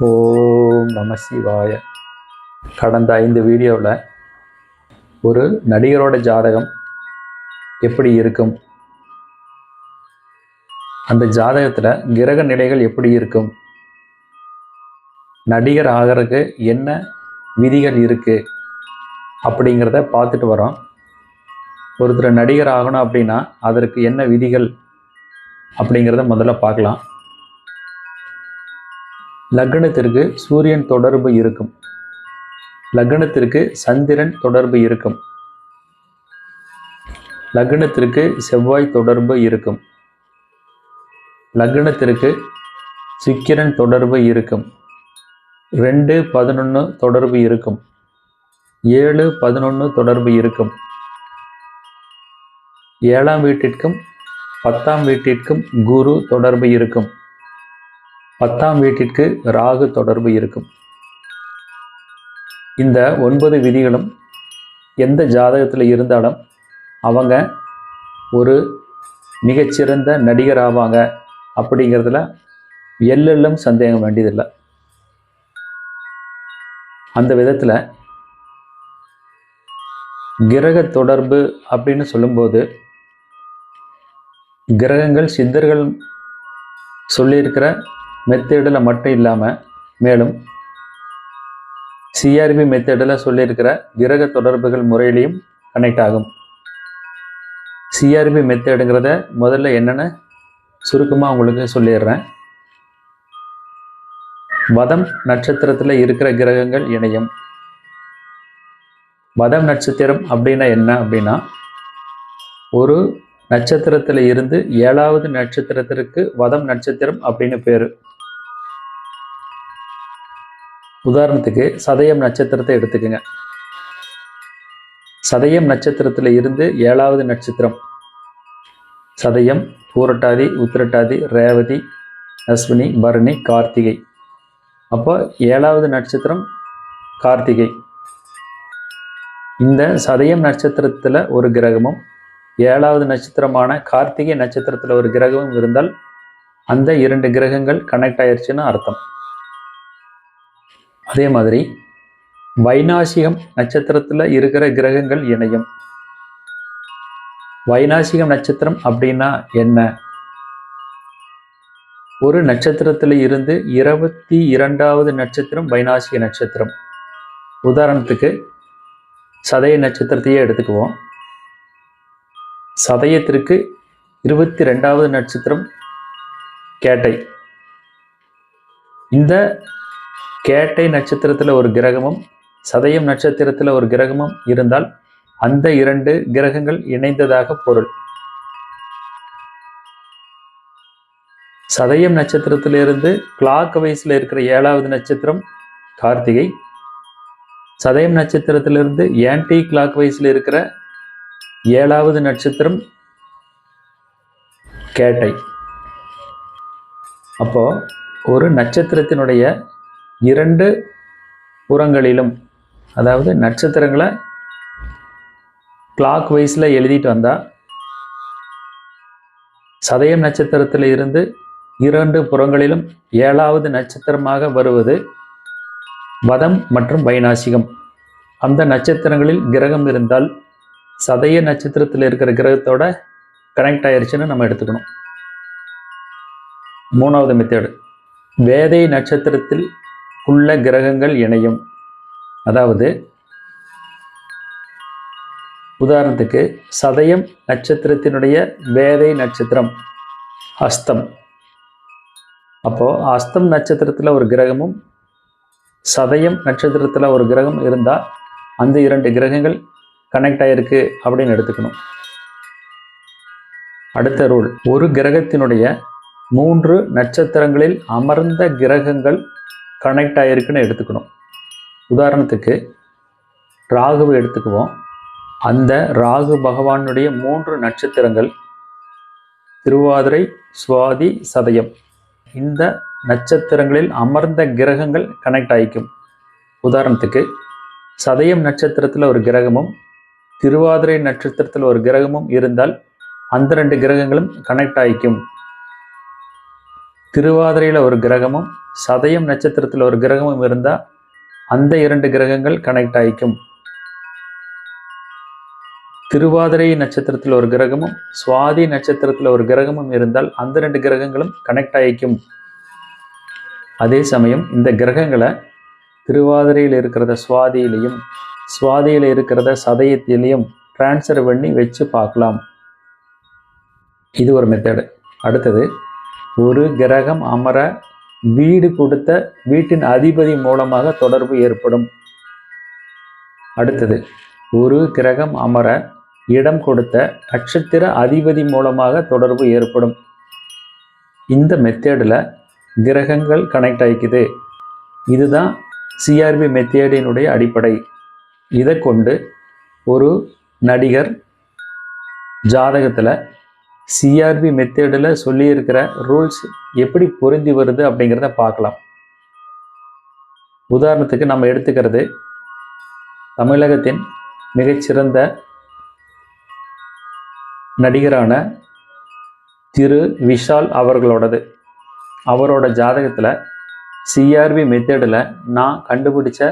ஓம் நம சிவாய. கடந்த 5 வீடியோவில் ஒரு நடிகரோட ஜாதகம் எப்படி இருக்கும், அந்த ஜாதகத்தில் கிரக நிலைகள் எப்படி இருக்கும், நடிகர் ஆகிறதுக்கு என்ன விதிகள் இருக்குது அப்படிங்கிறத பார்த்துட்டு வரோம். ஒருத்தர் நடிகர் ஆகணும் அப்படின்னா அதற்கு என்ன விதிகள் அப்படிங்கிறத முதல்ல பார்க்கலாம். லக்னத்திற்கு சூரியன் தொடர்பு இருக்கும், லக்னத்திற்கு சந்திரன் தொடர்பு இருக்கும், லக்னத்திற்கு செவ்வாய் தொடர்பு இருக்கும், லக்னத்திற்கு சுக்கிரன் தொடர்பு இருக்கும், 2-11 தொடர்பு இருக்கும், 7-11 தொடர்பு இருக்கும், 7ஆம் வீட்டிற்கும் 10ஆம் வீட்டிற்கும் குரு தொடர்பு இருக்கும், 10ஆம் வீட்டிற்கு ராகு தொடர்பு இருக்கும். இந்த 9 விதிகளும் எந்த ஜாதகத்தில் இருந்தாலும் அவங்க ஒரு மிகச்சிறந்த நடிகர் ஆவாங்க அப்படிங்கிறதுல எல்லெல்லும் சந்தேகம் வேண்டியதில்லை. அந்த விதத்தில் கிரக தொடர்பு அப்படின்னு சொல்லும்போது கிரகங்கள் சித்தர்கள் சொல்லியிருக்கிற மெத்தேடில் மட்டும் இல்லாமல் மேலும் சிஆர்பி மெத்தேடில் சொல்லியிருக்கிற கிரக தொடர்புகள் முறையிலையும் கனெக்ட் ஆகும். சிஆர்பி மெத்தேடுங்கிறத முதல்ல என்னென்னு சுருக்கமாக உங்களுக்கு சொல்லிடுறேன். வதம் நட்சத்திரத்தில் இருக்கிற கிரகங்கள் இணையும். வதம் நட்சத்திரம் அப்படின்னா என்ன அப்படின்னா, ஒரு நட்சத்திரத்தில் இருந்து 7ஆவது நட்சத்திரத்திற்கு வதம் நட்சத்திரம் அப்படின்னு பேர். உதாரணத்துக்கு சதயம் நட்சத்திரத்தை எடுத்துக்கோங்க. சதயம் நட்சத்திரத்தில் இருந்து 7ஆவது நட்சத்திரம் சதயம், பூரட்டாதி, உத்திரட்டாதி, ரேவதி, அஸ்வினி, பரணி, கார்த்திகை. அப்போ 7ஆவது நட்சத்திரம் கார்த்திகை. இந்த சதயம் நட்சத்திரத்தில் ஒரு கிரகமும் 7ஆவது நட்சத்திரமான கார்த்திகை நட்சத்திரத்தில் ஒரு கிரகமும் இருந்தால் அந்த 2 கிரகங்கள் கனெக்ட் ஆயிடுச்சுன்னு அர்த்தம். அதே மாதிரி வைநாசிகம் நட்சத்திரத்தில் இருக்கிற கிரகங்கள் இணையும். வைநாசிகம் நட்சத்திரம் அப்படின்னா என்ன? ஒரு நட்சத்திரத்தில் இருந்து 22ஆவது நட்சத்திரம் வைநாசிக நட்சத்திரம். உதாரணத்துக்கு சதய நட்சத்திரத்தையே எடுத்துக்குவோம். சதயத்திற்கு 22ஆவது நட்சத்திரம் கேட்டை. இந்த கேட்டை நட்சத்திரத்தில் ஒரு கிரகமும் சதயம் நட்சத்திரத்தில் ஒரு கிரகமும் இருந்தால் அந்த 2 கிரகங்கள் இணைந்ததாக பொருள். சதயம் நட்சத்திரத்திலிருந்து கிளாக் வைஸில் இருக்கிற 7ஆவது நட்சத்திரம் கார்த்திகை, சதயம் நட்சத்திரத்திலிருந்து ஆன்டி கிளாக் வைஸில் இருக்கிற 7ஆவது நட்சத்திரம் கேட்டை. அப்போ ஒரு நட்சத்திரத்தினுடைய 2 புறங்களிலும், அதாவது நட்சத்திரங்களை கிளாக் வைஸில் எழுதிட்டு வந்தால் சதயம் நட்சத்திரத்தில் இருந்து 2 புறங்களிலும் 7ஆவது நட்சத்திரமாக வருவது வதம் மற்றும் வைநாசிகம். அந்த நட்சத்திரங்களில் கிரகம் இருந்தால் சதய நட்சத்திரத்தில் இருக்கிற கிரகத்தோட கனெக்ட் ஆயிடுச்சுன்னு நம்ம எடுத்துக்கணும். 3வது மெத்தேடு, வேதை நட்சத்திரத்தில் உள்ள கிரகங்கள் இணையும். அதாவது உதாரணத்துக்கு சதயம் நட்சத்திரத்தினுடைய வேதை நட்சத்திரம் அஸ்தம். அப்போ அஸ்தம் நட்சத்திரத்தில் ஒரு கிரகமும் சதயம் நட்சத்திரத்தில் ஒரு கிரகம் இருந்தால் அந்த 2 கிரகங்கள் கனெக்ட் ஆயிருக்கு அப்படின்னு எடுத்துக்கணும். அடுத்த ரூல், ஒரு கிரகத்தினுடைய 3 நட்சத்திரங்களில் அமர்ந்த கிரகங்கள் கனெக்ட் ஆயிருக்குன்னு எடுத்துக்கணும். உதாரணத்துக்கு ராகுவை எடுத்துக்குவோம். அந்த ராகு பகவானுடைய 3 நட்சத்திரங்கள் திருவாதிரை, சுவாதி, சதயம். இந்த நட்சத்திரங்களில் அமர்ந்த கிரகங்கள் கனெக்ட் ஆகிக்கும். உதாரணத்துக்கு சதயம் நட்சத்திரத்தில் ஒரு கிரகமும் திருவாதிரை நட்சத்திரத்தில் ஒரு கிரகமும் இருந்தால் அந்த 2 கிரகங்களும் கனெக்ட் ஆகிக்கும். திருவாதிரையில் ஒரு கிரகமும் சதயம் நட்சத்திரத்தில் ஒரு கிரகமும் இருந்தால் அந்த 2 கிரகங்கள் கனெக்ட் ஆகிக்கும். திருவாதிரை நட்சத்திரத்தில் ஒரு கிரகமும் சுவாதி நட்சத்திரத்தில் ஒரு கிரகமும் இருந்தால் அந்த 2 கிரகங்களும் கனெக்ட் ஆகிக்கும். அதே சமயம் இந்த கிரகங்களை திருவாதிரையில் இருக்கிறத சுவாதியிலையும் சுவாதியில் இருக்கிறத சதயத்திலையும் டிரான்ஸ்ஃபர் பண்ணி வச்சு பார்க்கலாம். இது ஒரு மெத்தடு. அடுத்தது, ஒரு கிரகம் அமர வீடு கொடுத்த வீட்டின் அதிபதி மூலமாக தொடர்பு ஏற்படும். அடுத்தது, ஒரு கிரகம் அமர இடம் கொடுத்த நட்சத்திர அதிபதி மூலமாக தொடர்பு ஏற்படும். இந்த மெத்தேடில் கிரகங்கள் கனெக்ட் ஆகிக்குது. இதுதான் சிஆர்பி மெத்தேடினுடைய அடிப்படை. இதை கொண்டு ஒரு நடிகர் ஜாதகத்தில் சிஆர்பி மெத்தேடில் சொல்லியிருக்கிற ரூல்ஸ் எப்படி பொருந்தி வருது அப்படிங்கிறத பார்க்கலாம். உதாரணத்துக்கு நம்ம எடுத்துக்கிறது தமிழகத்தின் மிகச்சிறந்த நடிகரான திரு விஷால் அவர்களோடது. அவரோட ஜாதகத்தில் சிஆர்பி மெத்தேடில் நான் கண்டுபிடிச்ச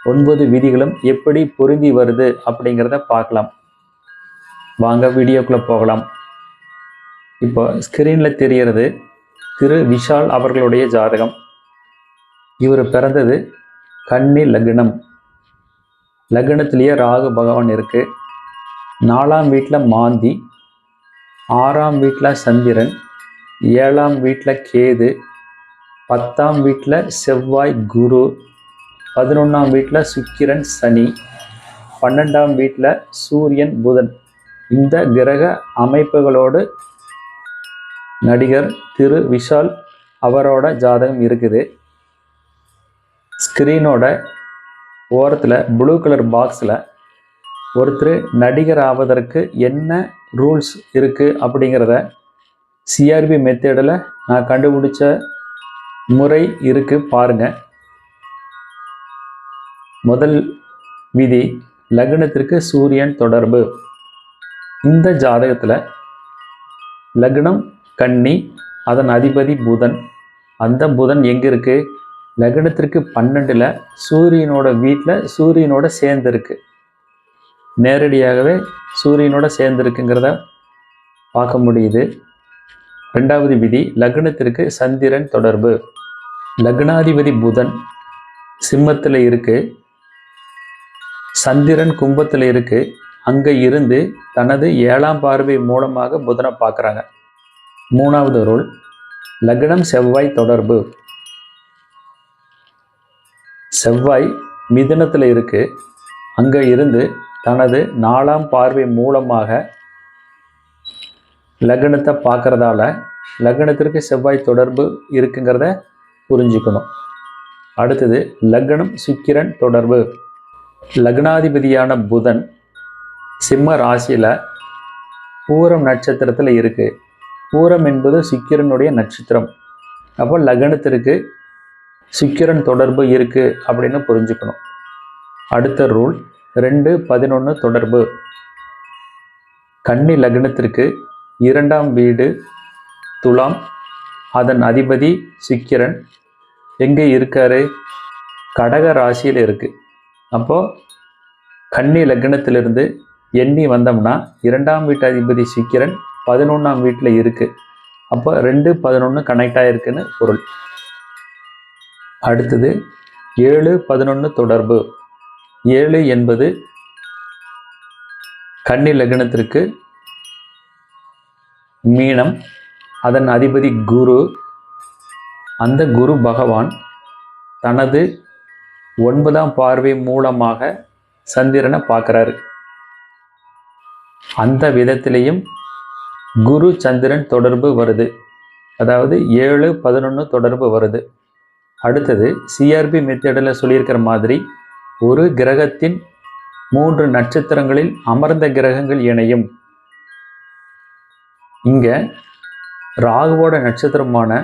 9 விதிகளும் எப்படி பொருந்தி வருது அப்படிங்கிறத பார்க்கலாம். வாங்க வீடியோக்குள்ளே போகலாம். இப்போ ஸ்க்ரீனில் தெரிகிறது திரு விஷால் அவர்களுடைய ஜாதகம். இவர் பிறந்தது கன்னி லக்னம். லக்னத்திலேயே ராகு பகவான் இருக்குது. 4ஆம் வீட்டில் மாந்தி, 6ஆம் வீட்டில் சந்திரன், 7ஆம் வீட்டில் கேது, 10ஆம் வீட்டில் செவ்வாய் குரு, 11ஆம் வீட்டில் சுக்கிரன் சனி, 12ஆம் வீட்டில் சூரியன் புதன். இந்த கிரக அமைப்புகளோடு நடிகர் திரு விஷால் அவரோட ஜாதகம் இருக்குது. ஸ்க்ரீனோட ஓரத்தில் ப்ளூ கலர் பாக்ஸில் ஒருத்தர் நடிகர் ஆவதற்கு என்ன ரூல்ஸ் இருக்குது அப்படிங்கிறத சிஆர்பி மெத்தேடில் நான் கண்டுபிடிச்ச முறை இருக்குது பாருங்கள். முதல் விதி, லக்னத்திற்கு சூரியன் தொடர்பு. இந்த ஜாதகத்தில் லக்னம் கன்னி, அதன் அதிபதி புதன். அந்த புதன் எங்கே இருக்குது? லக்னத்திற்கு 12ல் சூரியனோட வீட்டில் சூரியனோட சேர்ந்துருக்கு. நேரடியாகவே சூரியனோட சேர்ந்துருக்குங்கிறத பார்க்க முடியுது. 2வது விதி, லக்னத்திற்கு சந்திரன் தொடர்பு. லக்னாதிபதி புதன் சிம்மத்தில் இருக்குது, சந்திரன் கும்பத்தில் இருக்குது. அங்கே இருந்து தனது 7ஆம் பார்வை மூலமாக புதனை பார்க்குறாங்க. 3வது ரூல், லக்னம் செவ்வாய் தொடர்பு. செவ்வாய் மிதுனத்தில் இருக்குது. அங்கே இருந்து தனது 4ஆம் பார்வை மூலமாக லக்னத்தை பார்க்குறதால லக்னத்திற்கு செவ்வாய் தொடர்பு இருக்குங்கிறத புரிஞ்சுக்கணும். அடுத்தது, லக்னம் சுக்கிரன் தொடர்பு. லக்னாதிபதியான புதன் சிம்ம ராசியில் பூரம் நட்சத்திரத்தில் இருக்குது. பூரம் என்பது சுக்கிரனுடைய நட்சத்திரம். அப்போ லக்னத்திற்கு சுக்கிரன் தொடர்பு இருக்குது அப்படின்னு புரிஞ்சுக்கணும். அடுத்த ரூல், 2-11 தொடர்பு. கன்னி லக்னத்திற்கு 2ஆம் வீடு துலாம், அதன் அதிபதி சுக்கிரன் எங்கே இருக்காரு? கடக ராசியில் இருக்குது. அப்போது கன்னி லக்னத்திலிருந்து எண்ணி வந்தோம்னா 2ஆம் வீட்டு அதிபதி சுக்கிரன் 11ஆம் வீட்டில் இருக்குது. அப்போ 2-11 கனெக்ட் ஆகிருக்குன்னு பொருள். அடுத்தது 7-11 தொடர்பு. 7 என்பது கன்னி லக்னத்திற்கு மீனம், அதன் அதிபதி குரு. அந்த குரு பகவான் தனது 9ஆம் பார்வை மூலமாக சந்திரனை பார்க்குறாரு. அந்த விதத்திலையும் குரு சந்திரன் தொடர்பு வருது. அதாவது 7-11 தொடர்பு வருது. அடுத்தது, சிஆர்பி மெத்தடில் சொல்லியிருக்கிற மாதிரி ஒரு கிரகத்தின் 3 நட்சத்திரங்களில் அமர்ந்த கிரகங்கள் இணையும். இங்கே ராகுவோட நட்சத்திரமான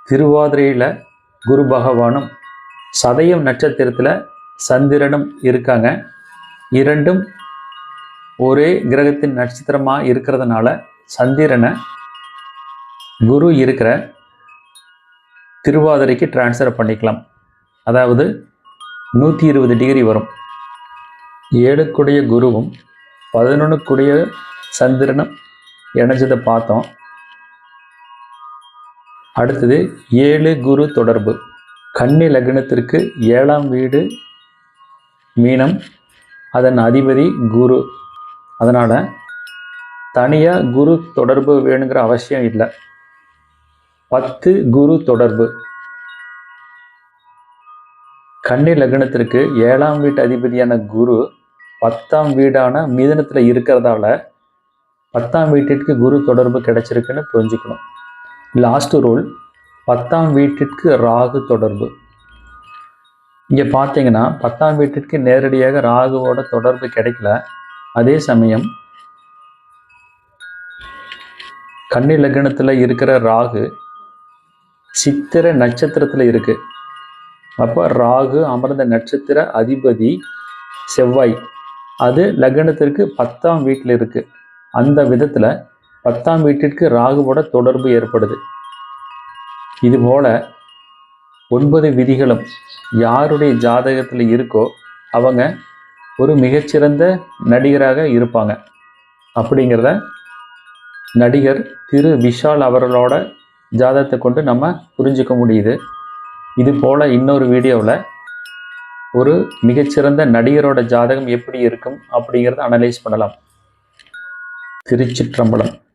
திருவாதிரையில் குரு பகவானும் சதயம் நட்சத்திரத்தில் சந்திரனும் இருக்காங்க. இரண்டும் ஒரே கிரகத்தின் நட்சத்திரமாக இருக்கிறதுனால சந்திரனை குரு இருக்கிற திருவாதிரைக்கு டிரான்ஸ்ஃபர் பண்ணிக்கலாம். அதாவது 120 டிகிரி வரும். 7க்குடைய குருவும் 11க்குடைய சந்திரனும் இணைஞ்சதை பார்த்தோம். அடுத்தது 7 குரு தொடர்பு. கன்னி லக்னத்திற்கு 7ஆம் வீடு மீனம், அதன் அதிபதி குரு. அதனால் தனியாக குரு தொடர்பு வேணுங்கிற அவசியம் இல்லை. 10 குரு தொடர்பு. கன்னி லக்னத்திற்கு 7ஆம் வீட்டு அதிபதியான குரு 10ஆம் வீடான மிதுனத்தில் இருக்கிறதால 10ஆம் வீட்டிற்கு குரு தொடர்பு கிடைச்சிருக்குன்னு புரிஞ்சுக்கணும். லாஸ்ட் ரூல், 10ஆம் வீட்டிற்கு ராகு தொடர்பு. இங்கே பார்த்தீங்கன்னா 10ஆம் வீட்டிற்கு நேரடியாக ராகுவோட தொடர்பு கிடைக்கல. அதே சமயம் கன்னி லக்னத்தில் இருக்கிற ராகு சித்திரை நட்சத்திரத்தில் இருக்கு. அப்போ ராகு அமர்ந்த நட்சத்திர அதிபதி செவ்வாய், அது லக்னத்திற்கு 10ஆம் வீட்டில் இருக்கு. அந்த விதத்தில் 10ஆம் வீட்டிற்கு ராகுவோட தொடர்பு ஏற்படுது. இதுபோல 9 விதிகளும் யாருடைய ஜாதகத்தில் இருக்கோ அவங்க ஒரு மிகச்சிறந்த நடிகராக இருப்பாங்க. அப்படிங்கிறத நடிகர் திரு விஷால் அவர்களோட ஜாதகத்தை கொண்டு நம்ம புரிஞ்சுக்க முடியுது. இது போல் இன்னொரு வீடியோவில் ஒரு மிகச்சிறந்த நடிகரோட ஜாதகம் எப்படி இருக்கும் அப்படிங்கிறத அனலைஸ் பண்ணலாம். திருச்சிற்றம்பலம்.